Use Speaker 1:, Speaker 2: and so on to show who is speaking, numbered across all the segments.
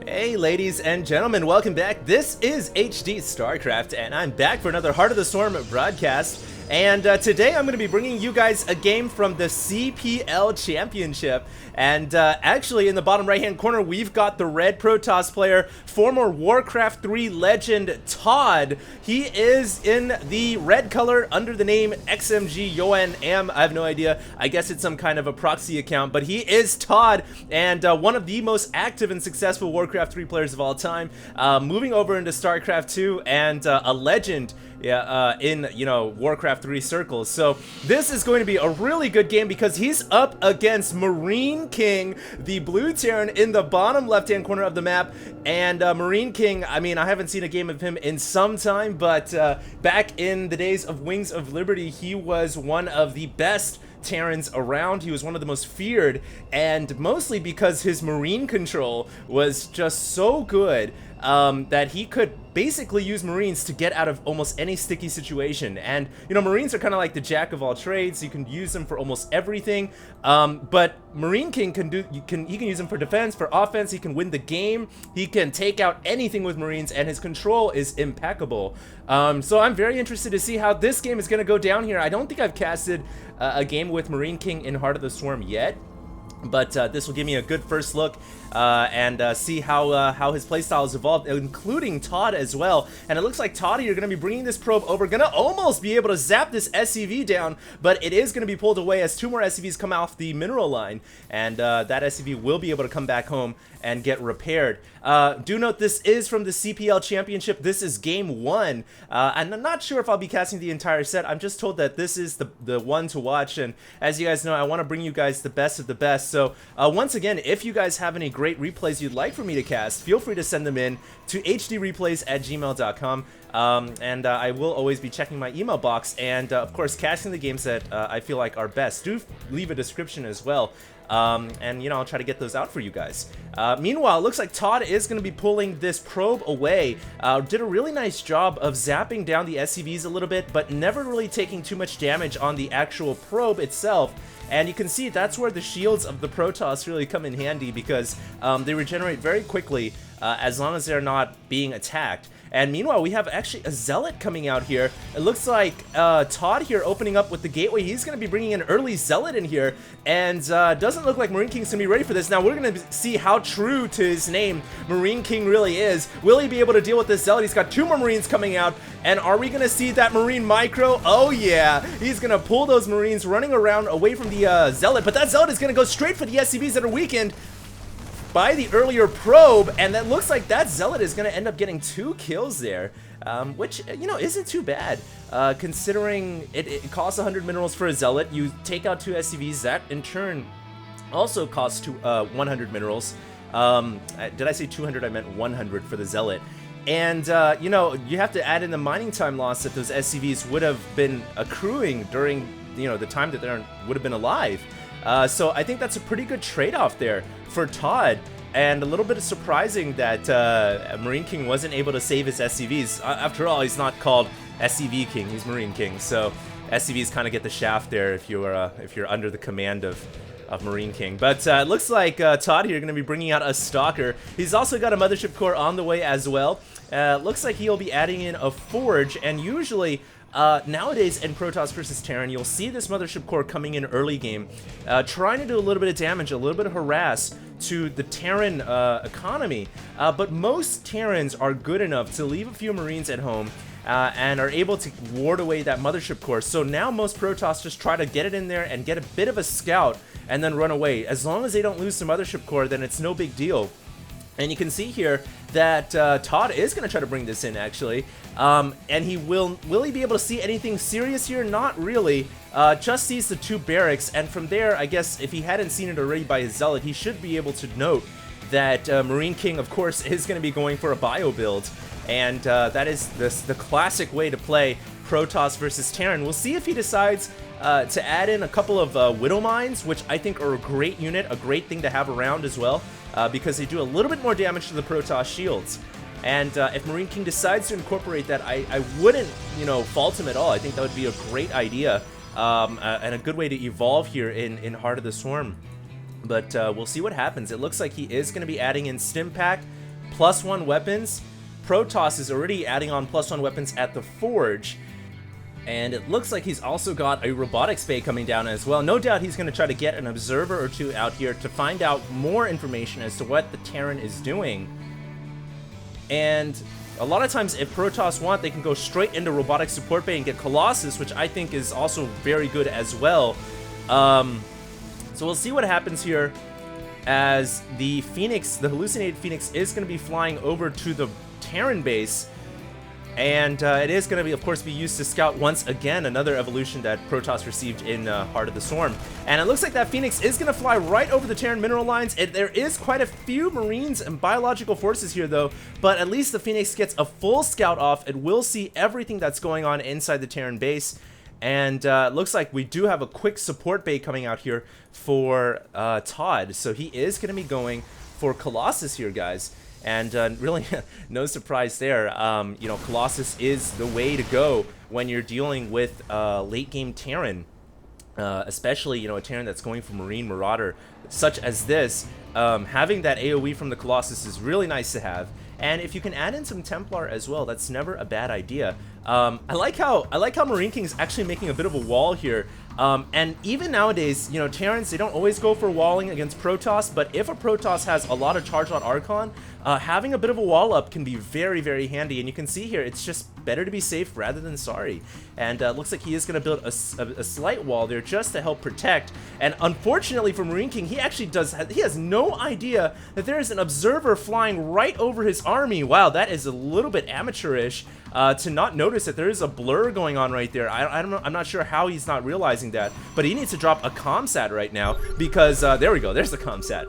Speaker 1: Hey ladies and gentlemen, welcome back. This is HD Starcraft and I'm back for another Heart of the Storm broadcast. And today I'm going to be bringing you guys a game from the CPL Championship. And actually in the bottom right hand corner we've got the red Protoss player, former Warcraft 3 legend ToD. He is in the red color under the name XMG Yoan Am. I have no idea. I guess it's some kind of a proxy account, but he is ToD and one of the most active and successful Warcraft 3 players of all time. Moving over into Starcraft 2 and a legend in, Warcraft 3 circles. So this is going to be a really good game because he's up against MarineKing, the blue Terran in the bottom left-hand corner of the map. And MarineKing, I mean, I haven't seen a game of him in some time, but back in the days of Wings of Liberty, he was one of the best Terrans around. He was one of the most feared, and mostly because his marine control was just so good that he could basically use Marines to get out of almost any sticky situation. And Marines are kind of like the jack of all trades. You can use them for almost everything, but MarineKing can use them for defense, for offense. He can win the game. He can take out anything with Marines, and his control is impeccable. So I'm very interested to see how this game is going to go down here. I don't think I've casted a game with MarineKing in Heart of the Swarm yet, but this will give me a good first look and see how his playstyle has evolved, including ToD as well. And it looks like ToD, you're going to be bringing this probe over, going to almost be able to zap this SCV down, but it is going to be pulled away as two more SCVs come off the mineral line, and that SCV will be able to come back home and get repaired. Do note this is from the CPL Championship. This is game 1. And I'm not sure if I'll be casting the entire set. I'm just told that this is the one to watch, and as you guys know, I want to bring you guys the best of the best. So once again, if you guys have any great replays you'd like for me to cast, feel free to send them in to HDreplays@gmail.com. And I will always be checking my email box, and of course casting the games that I feel like are best. Do leave a description as well. And I'll try to get those out for you guys. Meanwhile, it looks like ToD is going to be pulling this probe away. Did a really nice job of zapping down the SCVs a little bit, but never really taking too much damage on the actual probe itself. And you can see that's where the shields of the Protoss really come in handy, because they regenerate very quickly as long as they're not being attacked. And meanwhile, we have actually a Zealot coming out here. It looks like ToD here opening up with the gateway. He's going to be bringing an early Zealot in here, and doesn't look like MarineKing's going to be ready for this. Now, we're going to see how true to his name MarineKing really is. Will he be able to deal with this Zealot? He's got two more Marines coming out, and are we going to see that Marine Micro? Oh, yeah. He's going to pull those Marines running around away from the Zealot, but that Zealot is going to go straight for the SCVs that are weakened by the earlier probe, and that looks like that Zealot is going to end up getting 2 kills there, which, isn't too bad, considering it costs 100 minerals for a Zealot. You take out 2 SCVs, that in turn also costs 100 minerals. Did I say 200? I meant 100 for the Zealot. And, you have to add in the mining time loss that those SCVs would have been accruing during, the time that they would have been alive. So I think that's a pretty good trade-off there for ToD, and a little bit surprising that MarineKing wasn't able to save his SCVs. After all, he's not called SCV King, he's MarineKing, so SCVs kind of get the shaft there if you're under the command of MarineKing. But it looks like ToD here going to be bringing out a Stalker. He's also got a Mothership Core on the way as well. Looks like he'll be adding in a Forge, and usually nowadays in Protoss versus Terran, you'll see this Mothership Core coming in early game, trying to do a little bit of damage, a little bit of harass to the Terran economy, but most Terrans are good enough to leave a few Marines at home and are able to ward away that Mothership Core. So now most Protoss just try to get it in there and get a bit of a scout and then run away. As long as they don't lose the Mothership Core, then it's no big deal. And you can see here that ToD is going to try to bring this in, actually. And will he be able to see anything serious here? Not really. Just sees the 2 barracks, and from there, I guess, if he hadn't seen it already by his Zealot, he should be able to note that MarineKing, of course, is going to be going for a bio build. And that is the classic way to play Protoss versus Terran. We'll see if he decides to add in a couple of Widow Mines, which I think are a great unit, a great thing to have around as well, because they do a little bit more damage to the Protoss shields. And if MarineKing decides to incorporate that, I wouldn't, fault him at all. I think that would be a great idea, and a good way to evolve here in Heart of the Swarm. But we'll see what happens. It looks like he is going to be adding in Stim Pack, +1 weapons. Protoss is already adding on +1 weapons at the Forge. And it looks like he's also got a robotics bay coming down as well. No doubt he's going to try to get an observer or two out here to find out more information as to what the Terran is doing. And a lot of times if Protoss want, they can go straight into robotic support bay and get Colossus, which I think is also very good as well. So we'll see what happens here as the Phoenix, the hallucinated Phoenix, is going to be flying over to the Terran base. And it is going to be, of course, be used to scout once again, another evolution that Protoss received in Heart of the Storm. And it looks like that Phoenix is going to fly right over the Terran mineral lines. There is quite a few Marines and biological forces here, though, but at least the Phoenix gets a full scout off. It will see everything that's going on inside the Terran base. And it looks like we do have a quick support bay coming out here for ToD. So he is going to be going for Colossus here, guys. And really, no surprise there. You know, Colossus is the way to go when you're dealing with late-game Terran. Especially, you know, a Terran that's going for Marine Marauder, such as this. Having that AoE from the Colossus is really nice to have. And if you can add in some Templar as well, that's never a bad idea. I like how MarineKing is actually making a bit of a wall here. And even nowadays, you know, Terrans, they don't always go for walling against Protoss, but if a Protoss has a lot of charge on Archon, having a bit of a wall up can be very, very handy. And you can see here, it's just better to be safe rather than sorry. And looks like he is going to build a slight wall there just to help protect. And unfortunately for MarineKing, he actually he has no idea that there is an observer flying right over his army. Wow, that is a little bit amateurish. To not notice that there is a blur going on right there. I'm not sure how he's not realizing that, but he needs to drop a comsat right now because there we go, there's the comsat,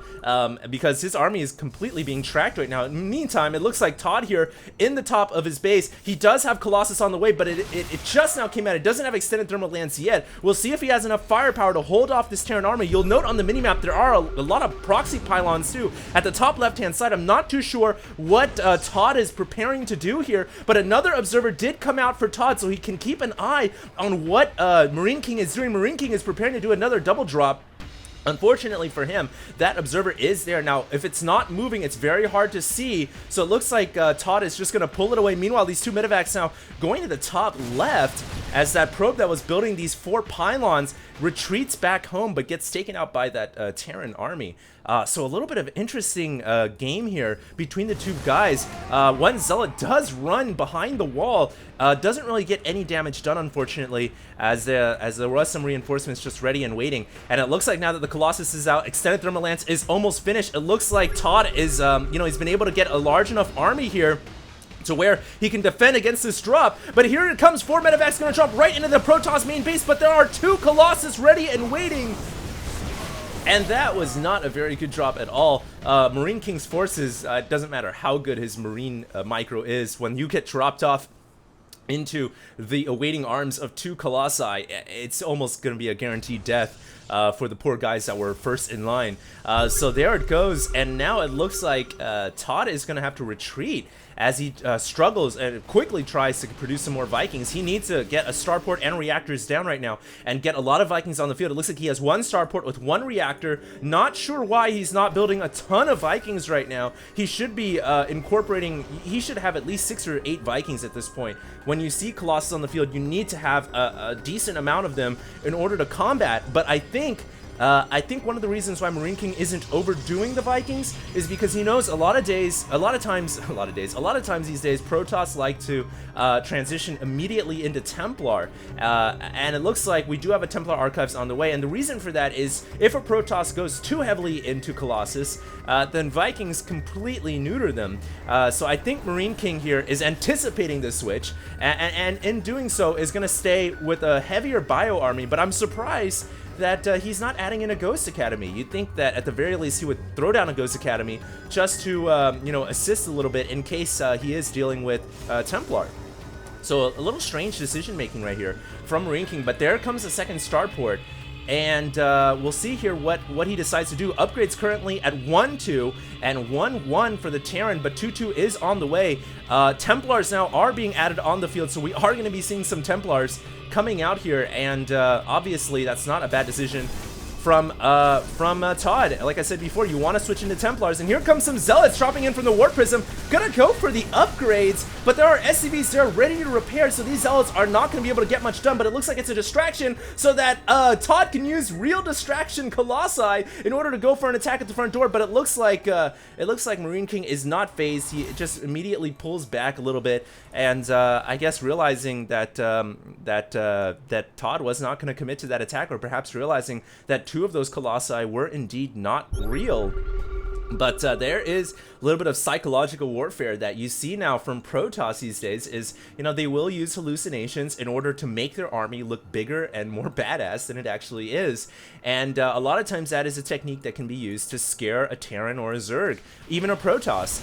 Speaker 1: because his army is completely being tracked right now. In the meantime, it looks like ToD here in the top of his base. He does have Colossus on the way, but it just now came out. It doesn't have extended thermal lance yet. We'll see if he has enough firepower to hold off this Terran army. You'll note on the minimap there are a lot of proxy pylons too at the top left hand side. I'm not too sure what ToD is preparing to do here, but another observer did come out for ToD, so he can keep an eye on what MarineKing is doing. MarineKing is preparing to do another double drop. Unfortunately for him, that observer is there. Now, if it's not moving, it's very hard to see. So it looks like ToD is just going to pull it away. Meanwhile, these two medevacs now going to the top left as that probe that was building these 4 pylons retreats back home, but gets taken out by that Terran army. So a little bit of interesting game here between the two guys. One Zealot does run behind the wall, doesn't really get any damage done, unfortunately, as there was some reinforcements just ready and waiting. And it looks like now that the Colossus is out, extended thermal lance is almost finished. It looks like ToD is, you know, he's been able to get a large enough army here to where he can defend against this drop. But here it comes, 4 medevacs going to drop right into the Protoss main base, but there are 2 Colossus ready and waiting. And that was not a very good drop at all. MarineKing's forces, it doesn't matter how good his Marine micro is, when you get dropped off into the awaiting arms of 2 Colossi, it's almost going to be a guaranteed death for the poor guys that were first in line. So there it goes, and now it looks like ToD is going to have to retreat as he struggles and quickly tries to produce some more Vikings. He needs to get a starport and reactors down right now and get a lot of Vikings on the field. It looks like he has 1 starport with 1 reactor. Not sure why he's not building a ton of Vikings right now. He should be incorporating, he should have at least 6 or 8 Vikings at this point. When you see Colossus on the field, you need to have a decent amount of them in order to combat. But I think one of the reasons why MarineKing isn't overdoing the Vikings is because he knows a lot of times these days, Protoss like to transition immediately into Templar. And it looks like we do have a Templar Archives on the way. And the reason for that is if a Protoss goes too heavily into Colossus, then Vikings completely neuter them. So I think MarineKing here is anticipating this switch, and in doing so is going to stay with a heavier bio army. But I'm surprised that he's not adding in a Ghost Academy. You'd think that at the very least he would throw down a Ghost Academy just to, you know, assist a little bit in case he is dealing with Templar. So a little strange decision making right here from MarineKing, but there comes the second starport. And we'll see here what he decides to do. Upgrades currently at 1-2 and 1-1 for the Terran, but 2-2 is on the way. Templars now are being added on the field, so we are going to be seeing some Templars coming out here, and obviously that's not a bad decision from ToD. Like I said before, you want to switch into Templars, and here comes some Zealots dropping in from the Warp Prism. Gonna go for the upgrades, but there are SCVs there ready to repair, so these Zealots are not going to be able to get much done, but it looks like it's a distraction so that ToD can use real distraction Colossi in order to go for an attack at the front door, but it looks like MarineKing is not phased. He just immediately pulls back a little bit, and I guess realizing that that ToD was not going to commit to that attack, or perhaps realizing that two of those Colossi were indeed not real. But there is a little bit of psychological warfare that you see now from Protoss these days. Is, you know, they will use hallucinations in order to make their army look bigger and more badass than it actually is. And a lot of times that is a technique that can be used to scare a Terran or a Zerg, even a Protoss.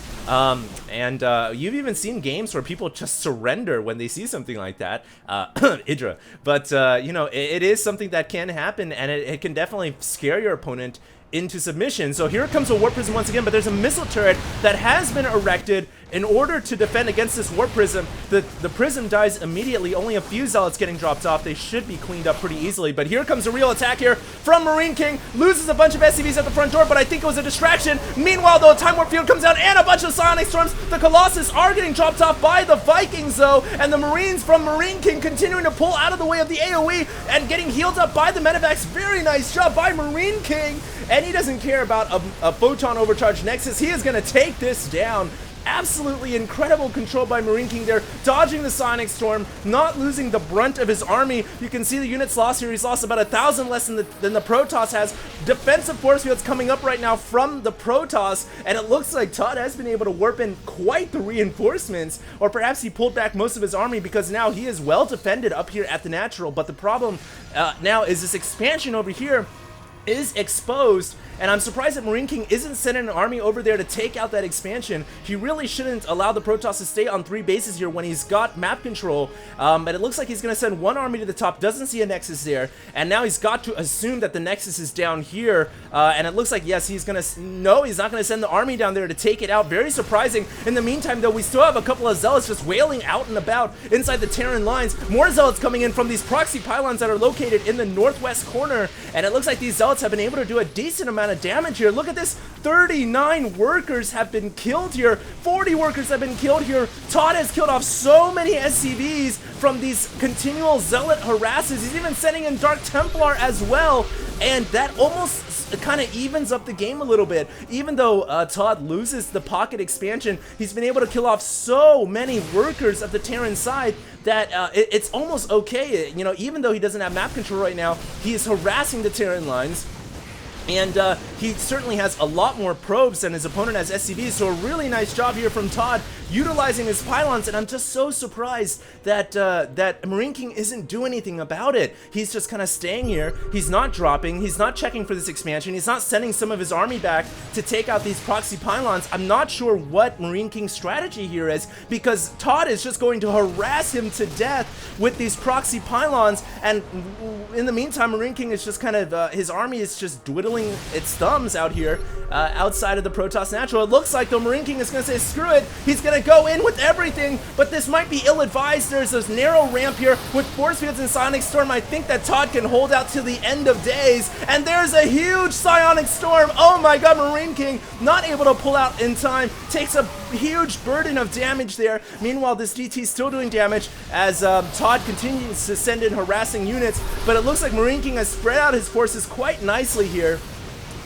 Speaker 1: You've even seen games where people just surrender when they see something like that. Idra. But, you know, it is something that can happen, and it can definitely scare your opponent into submission. So here comes a Warp Prism once again, but there's a missile turret that has been erected in order to defend against this Warp Prism. The Prism dies immediately, only a few Zealots getting dropped off. They should be cleaned up pretty easily, but here comes a real attack here from MarineKing. Loses a bunch of SCVs at the front door, but I think it was a distraction. Meanwhile, though, a Time Warp Field comes out and a bunch of Psionic Storms. The Colossus are getting dropped off by the Vikings, though, and the Marines from MarineKing continuing to pull out of the way of the AoE and getting healed up by the Medivacs. Very nice job by MarineKing. And he doesn't care about a Photon Overcharge Nexus. He is going to take this down. Absolutely incredible control by MarineKing there, dodging the Sonic Storm, not losing the brunt of his army. You can see the units lost here. He's lost about 1,000 less than the Protoss has. Defensive force fields coming up right now from the Protoss, and it looks like ToD has been able to warp in quite the reinforcements, or perhaps he pulled back most of his army because now he is well defended up here at the natural. But the problem now is this expansion over here is exposed, and I'm surprised that MarineKing isn't sending an army over there to take out that expansion. He really shouldn't allow the Protoss to stay on 3 bases here when he's got map control, but it looks like he's going to send one army to the top, doesn't see a Nexus there, and now he's got to assume that the Nexus is down here, and it looks like, yes, he's going to, no, he's not going to send the army down there to take it out. Very surprising. In the meantime, though, we still have a couple of Zealots just wailing out and about inside the Terran lines. More Zealots coming in from these proxy pylons that are located in the northwest corner, and it looks like these Zealots have been able to do a decent amount of damage here. Look at this, 39 workers have been killed here, 40 workers have been killed here. ToD has killed off so many SCVs from these continual Zealot harasses. He's even sending in Dark Templar as well, and that almost kind of evens up the game a little bit. Even though ToD loses the pocket expansion, he's been able to kill off so many workers of the Terran side that it's almost okay. You know, even though he doesn't have map control right now, he is harassing the Terran lines. And he certainly has a lot more probes than his opponent has SCVs, so a really nice job here from ToD utilizing his pylons, and I'm just so surprised that that MarineKing isn't doing anything about it. He's just kind of staying here. He's not dropping. He's not checking for this expansion. He's not sending some of his army back to take out these proxy pylons. I'm not sure what MarineKing's strategy here is, because ToD is just going to harass him to death with these proxy pylons, and in the meantime, MarineKing is just kind of, his army is just dwindling its thumbs out here outside of the Protoss natural. It looks like, though, MarineKing is going to say screw it. He's going to go in with everything, but this might be ill-advised. There's this narrow ramp here with force fields and Sonic Storm. I think that ToD can hold out till the end of days, and there's a huge Psionic Storm. Oh my god, MarineKing not able to pull out in time, takes a huge burden of damage there. Meanwhile, this DT is still doing damage as ToD continues to send in harassing units, but it looks like MarineKing has spread out his forces quite nicely here,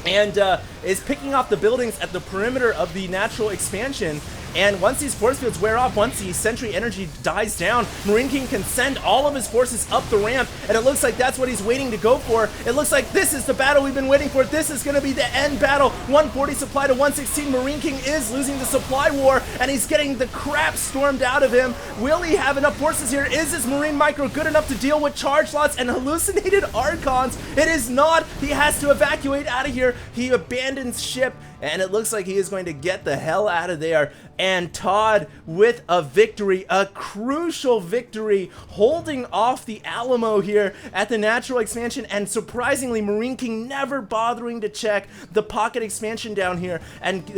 Speaker 1: and is picking off the buildings at the perimeter of the natural expansion. And once these force fields wear off, once the sentry energy dies down, MarineKing can send all of his forces up the ramp, and it looks like that's what he's waiting to go for. It looks like this is the battle we've been waiting for. This is going to be the end battle. 140 supply to 116. MarineKing is losing the supply war, and he's getting the crap stormed out of him. Will he have enough forces here? Is his Marine Micro good enough to deal with charge lots and hallucinated Archons? It is not. He has to evacuate out of here. He abandons ship. and it looks like he is going to get the hell out of there. And ToD with a victory, a crucial victory, holding off the Alamo here at the natural expansion, and surprisingly MarineKing never bothering to check the pocket expansion down here, and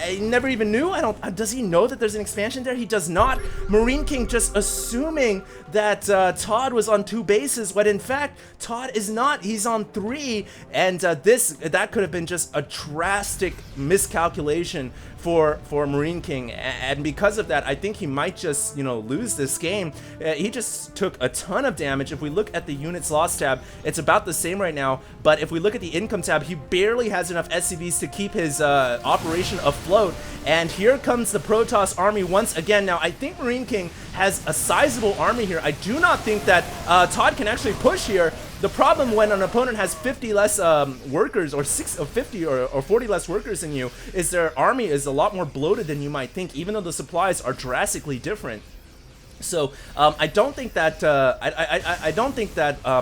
Speaker 1: he never even knew. Does he know that there's an expansion there? He does not. MarineKing just assuming that ToD was on 2 bases, but in fact ToD is not. He's on 3, and that could have been just a drastic miscalculation for MarineKing, and because of that, I think he might just, you know, lose this game. He just took a ton of damage. If we look at the units lost tab, it's about the same right now, but if we look at the income tab, he barely has enough SCVs to keep his operation afloat, and here comes the Protoss army once again. Now, I think MarineKing has a sizable army here. I do not think that ToD can actually push here. The problem when an opponent has 50 less workers, or 50 or 40 less workers than you, is their army is a lot more bloated than you might think, even though the supplies are drastically different. So I don't think that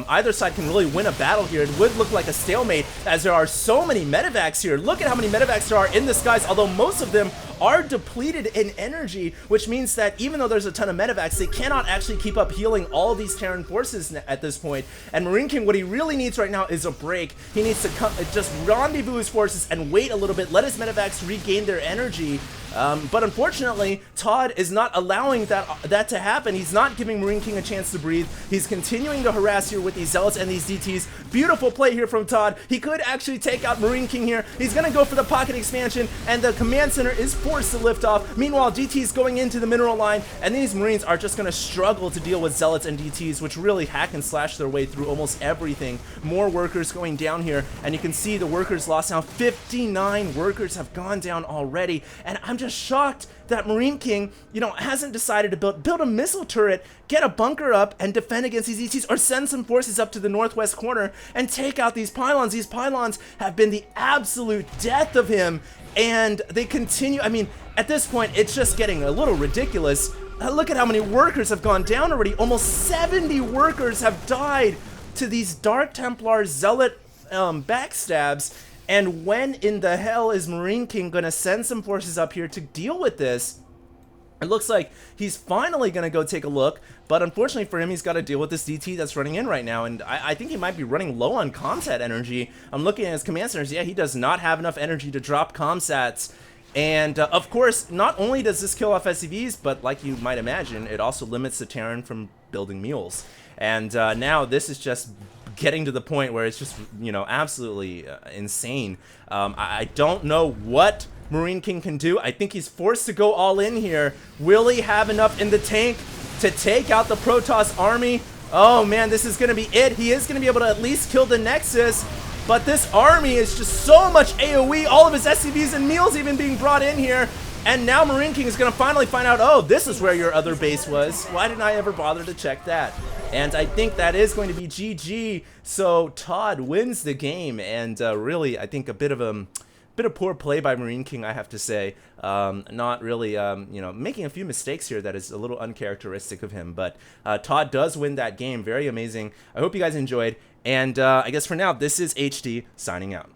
Speaker 1: either side can really win a battle here. It would look like a stalemate, as there are so many medevacs here. Look at how many medevacs there are in the skies, although most of them are depleted in energy, which means that even though there's a ton of medevacs, they cannot actually keep up healing all these Terran forces at this point. And MarineKing, what he really needs right now is a break. He needs to just rendezvous his forces and wait a little bit, let his medevacs regain their energy. But unfortunately, ToD is not allowing that to happen. He's not giving MarineKing a chance to breathe. He's continuing to harass here with these Zealots and these DTs. Beautiful play here from ToD. He could actually take out MarineKing here. He's going to go for the pocket expansion, and the command center is forced to lift off. Meanwhile, DT's going into the mineral line, and these Marines are just going to struggle to deal with Zealots and DTs, which really hack and slash their way through almost everything. More workers going down here, and you can see the workers lost now. 59 workers have gone down already, and I'm just shocked that MarineKing, you know, hasn't decided to build a missile turret, get a bunker up, and defend against these ETs, or send some forces up to the northwest corner and take out these pylons. These pylons have been the absolute death of him, and they continue. I mean, at this point, it's just getting a little ridiculous. Look at how many workers have gone down already. Almost 70 workers have died to these Dark Templar Zealot backstabs. And when in the hell is MarineKing going to send some forces up here to deal with this? It looks like he's finally going to go take a look, but unfortunately for him, he's got to deal with this DT that's running in right now, and I think he might be running low on comsat energy. I'm looking at his command centers. Yeah, he does not have enough energy to drop comsats. And of course, not only does this kill off SCVs, but like you might imagine, it also limits the Terran from building mules. And now this is just getting to the point where it's just, you know, absolutely insane. I don't know what MarineKing can do. I think he's forced to go all in here. Will he have enough in the tank to take out the Protoss army? Oh man, this is going to be it. He is going to be able to at least kill the Nexus, but this army is just so much AoE. All of his SCVs and meals even being brought in here. And now MarineKing is going to finally find out, oh, this is where your other base was. Why didn't I ever bother to check that? And I think that is going to be GG. So ToD wins the game, and really, I think a bit of poor play by MarineKing, I have to say. Not really, you know, making a few mistakes here that is a little uncharacteristic of him. But ToD does win that game. Very amazing. I hope you guys enjoyed. And I guess for now, this is HD signing out.